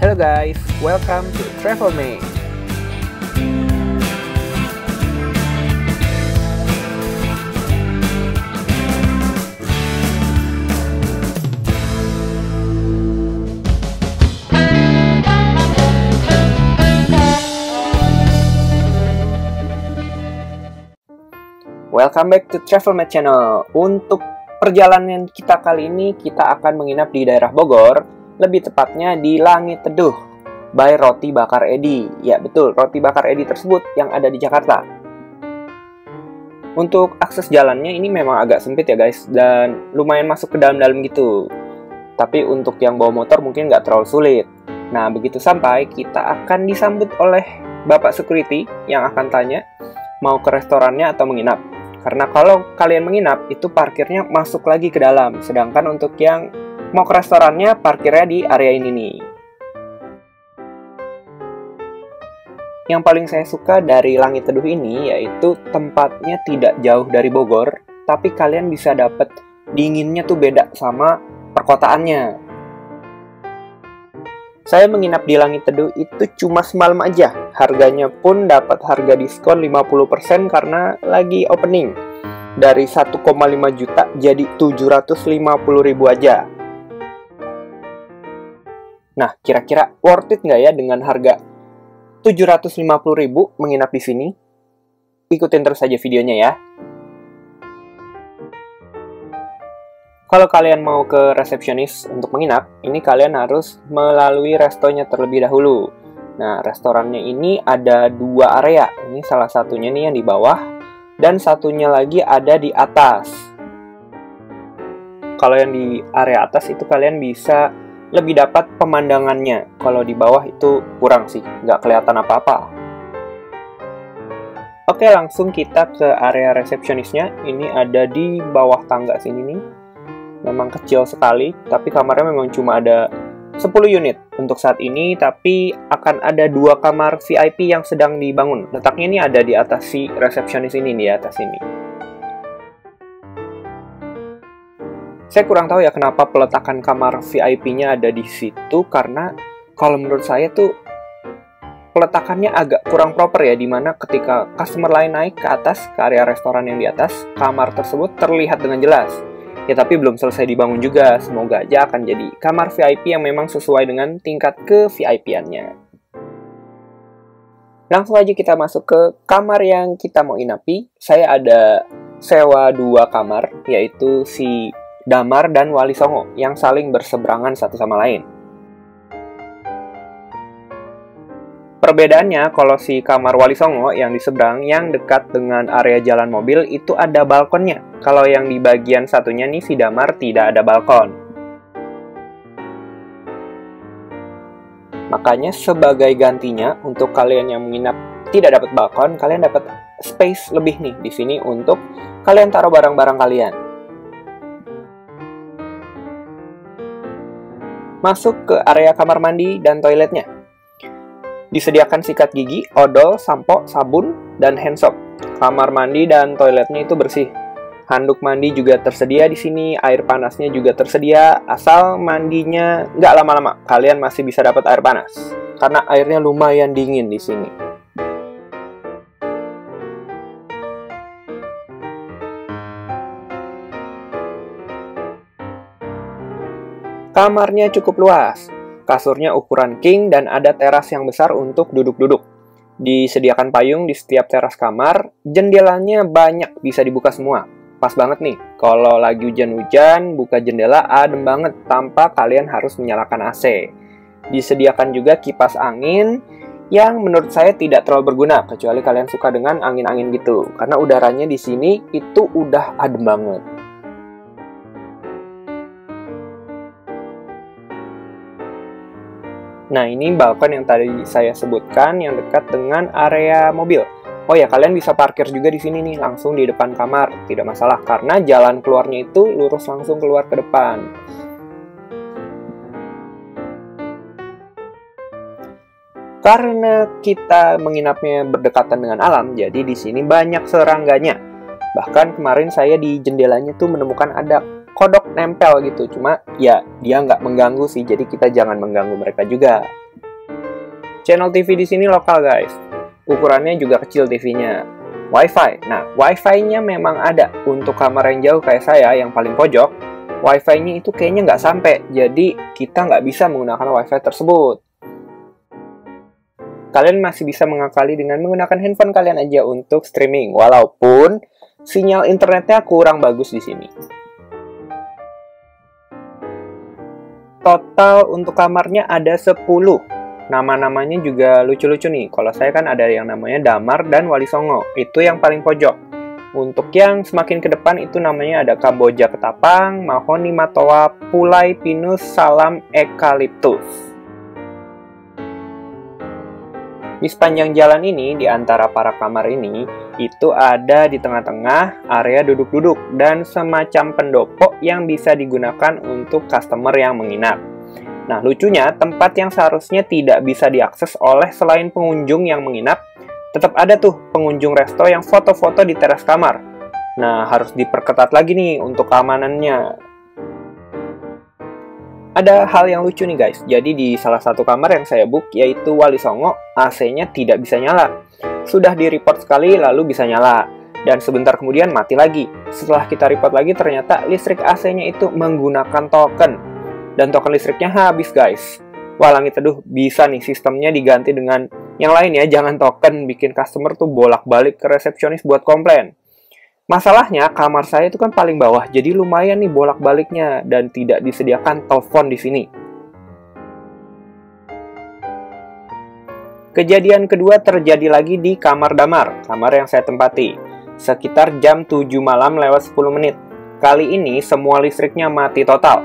Hello guys, welcome to Travel Mate. Welcome back to Travel Mate Channel. Untuk perjalanan kita kali ini, kita akan menginap di daerah Bogor, lebih tepatnya di Langit Teduh by Roti Bakar Edi. Ya betul, Roti Bakar Edi tersebut yang ada di Jakarta. Untuk akses jalannya ini memang agak sempit ya guys, dan lumayan masuk ke dalam-dalam gitu. Tapi untuk yang bawa motor mungkin nggak terlalu sulit. Nah begitu sampai, kita akan disambut oleh Bapak Security yang akan tanya mau ke restorannya atau menginap. Karena kalau kalian menginap, itu parkirnya masuk lagi ke dalam. Sedangkan untuk yang mau ke restorannya, parkirnya di area ini nih. Yang paling saya suka dari Langit Teduh ini, yaitu tempatnya tidak jauh dari Bogor, tapi kalian bisa dapet dinginnya tuh beda sama perkotaannya. Saya menginap di Langit Teduh itu cuma semalam aja. Harganya pun dapat harga diskon 50% karena lagi opening. Dari 1,5 juta jadi 750.000 aja. Nah, kira-kira worth it nggak ya dengan harga 750.000 menginap di sini? Ikutin terus aja videonya ya. Kalau kalian mau ke resepsionis untuk menginap, ini kalian harus melalui restonya terlebih dahulu. Nah, restorannya ini ada dua area. Ini salah satunya nih yang di bawah, dan satunya lagi ada di atas. Kalau yang di area atas itu kalian bisa lebih dapat pemandangannya. Kalau di bawah itu kurang sih, nggak kelihatan apa-apa. Oke, langsung kita ke area resepsionisnya. Ini ada di bawah tangga sini nih. Memang kecil sekali, tapi kamarnya memang cuma ada 10 unit untuk saat ini, tapi akan ada 2 kamar VIP yang sedang dibangun. Letaknya ini ada di atas si resepsionis ini, di atas ini. Saya kurang tahu ya kenapa peletakan kamar VIP-nya ada di situ, karena kalau menurut saya tuh peletakannya agak kurang proper ya, dimana ketika customer lain naik ke atas, ke area restoran yang di atas, kamar tersebut terlihat dengan jelas. Ya tapi belum selesai dibangun juga, semoga aja akan jadi kamar VIP yang memang sesuai dengan tingkat ke-VIP-annya. Langsung aja kita masuk ke kamar yang kita mau inapi. Saya ada sewa 2 kamar, yaitu si Damar dan Wali Songo, yang saling berseberangan satu sama lain. Perbedaannya, kalau si kamar Wali Songo yang di seberang, yang dekat dengan area jalan mobil, itu ada balkonnya. Kalau yang di bagian satunya nih, si Damar tidak ada balkon. Makanya sebagai gantinya, untuk kalian yang menginap tidak dapat balkon, kalian dapat space lebih nih di sini untuk kalian taruh barang-barang kalian. Masuk ke area kamar mandi dan toiletnya. Disediakan sikat gigi, odol, sampo, sabun, dan hand soap. Kamar mandi dan toiletnya itu bersih. Handuk mandi juga tersedia di sini, air panasnya juga tersedia. Asal mandinya nggak lama-lama, kalian masih bisa dapat air panas. Karena airnya lumayan dingin di sini. Kamarnya cukup luas. Kasurnya ukuran king dan ada teras yang besar untuk duduk-duduk. Disediakan payung di setiap teras kamar, jendelanya banyak bisa dibuka semua. Pas banget nih, kalau lagi hujan-hujan, buka jendela adem banget tanpa kalian harus menyalakan AC. Disediakan juga kipas angin yang menurut saya tidak terlalu berguna, kecuali kalian suka dengan angin-angin gitu. Karena udaranya di sini itu udah adem banget. Nah, ini balkon yang tadi saya sebutkan yang dekat dengan area mobil. Oh ya, kalian bisa parkir juga di sini nih, langsung di depan kamar. Tidak masalah, karena jalan keluarnya itu lurus langsung keluar ke depan. Karena kita menginapnya berdekatan dengan alam, jadi di sini banyak serangganya. Bahkan kemarin saya di jendelanya tuh menemukan ada kodok nempel gitu. Cuma ya dia nggak mengganggu sih, jadi kita jangan mengganggu mereka juga. Channel TV di sini lokal guys. Ukurannya juga kecil TV-nya. Wi-Fi. Nah, Wi-Fi-nya memang ada. Untuk kamar yang jauh kayak saya yang paling pojok, Wi-Fi-nya itu kayaknya nggak sampai. Jadi, kita nggak bisa menggunakan Wi-Fi tersebut. Kalian masih bisa mengakali dengan menggunakan handphone kalian aja untuk streaming. Walaupun sinyal internetnya kurang bagus di sini. Total untuk kamarnya ada 10. Nama-namanya juga lucu-lucu nih. Kalau saya kan ada yang namanya Damar dan Wali Songo. Itu yang paling pojok. Untuk yang semakin ke depan itu namanya ada Kamboja Ketapang, Mahoni Matoa, Pulai Pinus, Salam Eukaliptus. Di sepanjang jalan ini, di antara para kamar ini, itu ada di tengah-tengah area duduk-duduk dan semacam pendopo yang bisa digunakan untuk customer yang menginap. Nah, lucunya, tempat yang seharusnya tidak bisa diakses oleh selain pengunjung yang menginap, tetap ada tuh pengunjung resto yang foto-foto di teras kamar. Nah, harus diperketat lagi nih untuk keamanannya. Ada hal yang lucu nih guys, jadi di salah satu kamar yang saya book, yaitu Wali Songo, AC-nya tidak bisa nyala. Sudah di-report sekali, lalu bisa nyala. Dan sebentar kemudian mati lagi. Setelah kita report lagi, ternyata listrik AC-nya itu menggunakan token. Dan token listriknya habis guys. Wah, Langit Teduh bisa nih sistemnya diganti dengan yang lain ya. Jangan token, bikin customer tuh bolak-balik ke resepsionis buat komplain. Masalahnya kamar saya itu kan paling bawah, jadi lumayan nih bolak-baliknya dan tidak disediakan telepon di sini. Kejadian kedua terjadi lagi di kamar Damar, kamar yang saya tempati. Sekitar jam 7 malam lewat 10 menit. Kali ini semua listriknya mati total.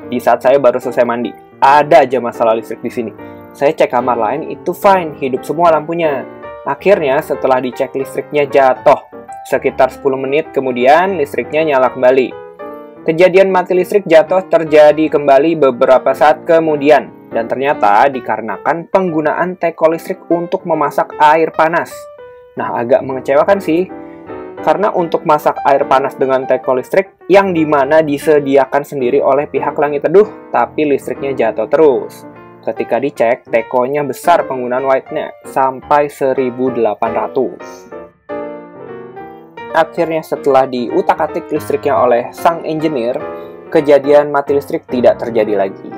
Di saat saya baru selesai mandi, ada aja masalah listrik di sini. Saya cek kamar lain, itu fine, hidup semua lampunya. Akhirnya setelah dicek listriknya jatuh. Sekitar 10 menit kemudian listriknya nyala kembali. Kejadian mati listrik jatuh terjadi kembali beberapa saat kemudian. Dan ternyata dikarenakan penggunaan teko listrik untuk memasak air panas. Nah, agak mengecewakan sih. Karena untuk masak air panas dengan teko listrik yang dimana disediakan sendiri oleh pihak Langit Teduh, tapi listriknya jatuh terus. Ketika dicek, tekonya besar penggunaan white-nya, sampai 1.800. Akhirnya setelah diutak-atik listriknya oleh sang engineer, kejadian mati listrik tidak terjadi lagi.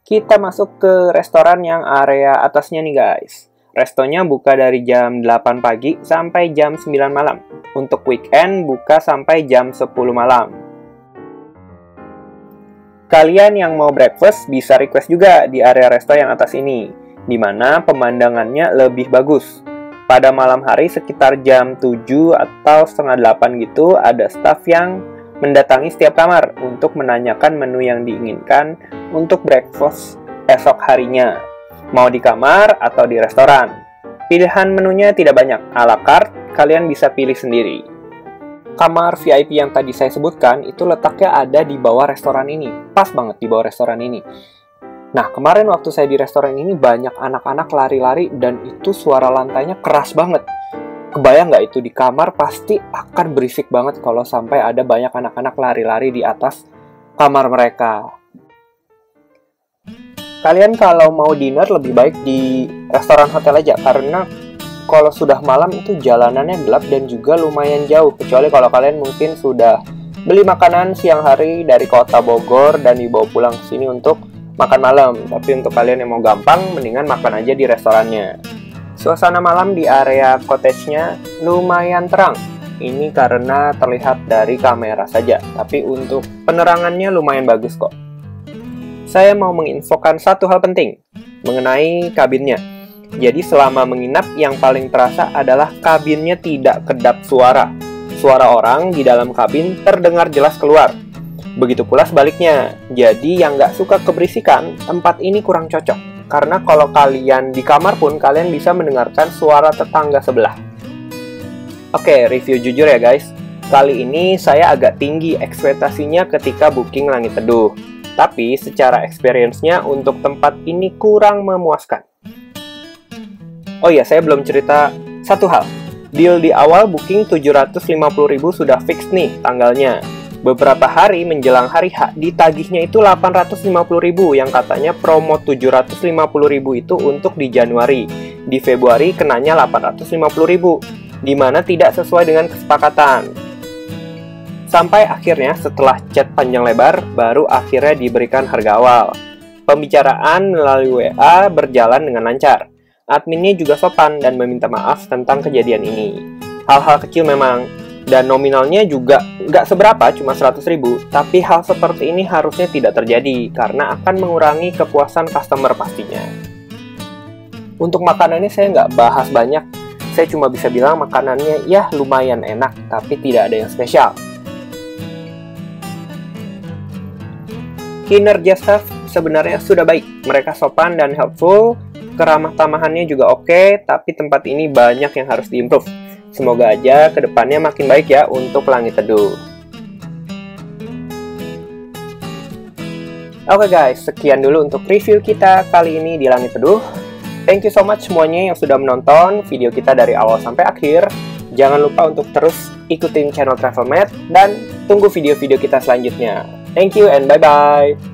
Kita masuk ke restoran yang area atasnya nih guys. Restonya buka dari jam 8 pagi sampai jam 9 malam. Untuk weekend buka sampai jam 10 malam. Kalian yang mau breakfast bisa request juga di area resto yang atas ini, di mana pemandangannya lebih bagus. Pada malam hari sekitar jam 7 atau setengah 8 gitu, ada staff yang mendatangi setiap kamar untuk menanyakan menu yang diinginkan untuk breakfast esok harinya. Mau di kamar atau di restoran. Pilihan menunya tidak banyak, a la carte, kalian bisa pilih sendiri. Kamar VIP yang tadi saya sebutkan itu letaknya ada di bawah restoran ini. Pas banget di bawah restoran ini. Nah, kemarin waktu saya di restoran ini banyak anak-anak lari-lari dan itu suara lantainya keras banget. Kebayang nggak itu di kamar pasti akan berisik banget kalau sampai ada banyak anak-anak lari-lari di atas kamar mereka. Kalian kalau mau dinner lebih baik di restoran hotel aja, karena kalau sudah malam itu jalanannya gelap dan juga lumayan jauh. Kecuali kalau kalian mungkin sudah beli makanan siang hari dari kota Bogor dan dibawa pulang ke sini untuk makan malam. Tapi untuk kalian yang mau gampang, mendingan makan aja di restorannya. Suasana malam di area cottage-nya lumayan terang. Ini karena terlihat dari kamera saja, tapi untuk penerangannya lumayan bagus kok. Saya mau menginfokan satu hal penting mengenai kabinnya. Jadi selama menginap yang paling terasa adalah kabinnya tidak kedap suara. Suara orang di dalam kabin terdengar jelas keluar. Begitu pula sebaliknya. Jadi yang nggak suka keberisikan, tempat ini kurang cocok. Karena kalau kalian di kamar pun kalian bisa mendengarkan suara tetangga sebelah. Oke, review jujur ya guys. Kali ini saya agak tinggi ekspektasinya ketika booking Langit Teduh. Tapi secara experience-nya untuk tempat ini kurang memuaskan. Oh iya, saya belum cerita satu hal. Deal di awal booking 750.000 sudah fix nih tanggalnya. Beberapa hari menjelang hari H, ditagihnya itu 850.000 yang katanya promo 750.000 itu untuk di Januari. Di Februari kenanya 850.000, di mana tidak sesuai dengan kesepakatan. Sampai akhirnya setelah chat panjang lebar, baru akhirnya diberikan harga awal. Pembicaraan melalui WA berjalan dengan lancar. Adminnya juga sopan dan meminta maaf tentang kejadian ini. Hal-hal kecil memang, dan nominalnya juga nggak seberapa, cuma 100.000, tapi hal seperti ini harusnya tidak terjadi, karena akan mengurangi kepuasan customer pastinya. Untuk makanannya saya nggak bahas banyak, saya cuma bisa bilang makanannya ya lumayan enak, tapi tidak ada yang spesial. Kinerja staff sebenarnya sudah baik, mereka sopan dan helpful, keramah tamahannya juga oke, tapi tempat ini banyak yang harus diimprove. Semoga aja kedepannya makin baik ya untuk Langit Teduh. Oke guys, sekian dulu untuk review kita kali ini di Langit Teduh. Thank you so much semuanya yang sudah menonton video kita dari awal sampai akhir. Jangan lupa untuk terus ikutin channel Travel Med dan tunggu video-video kita selanjutnya. Thank you and bye-bye.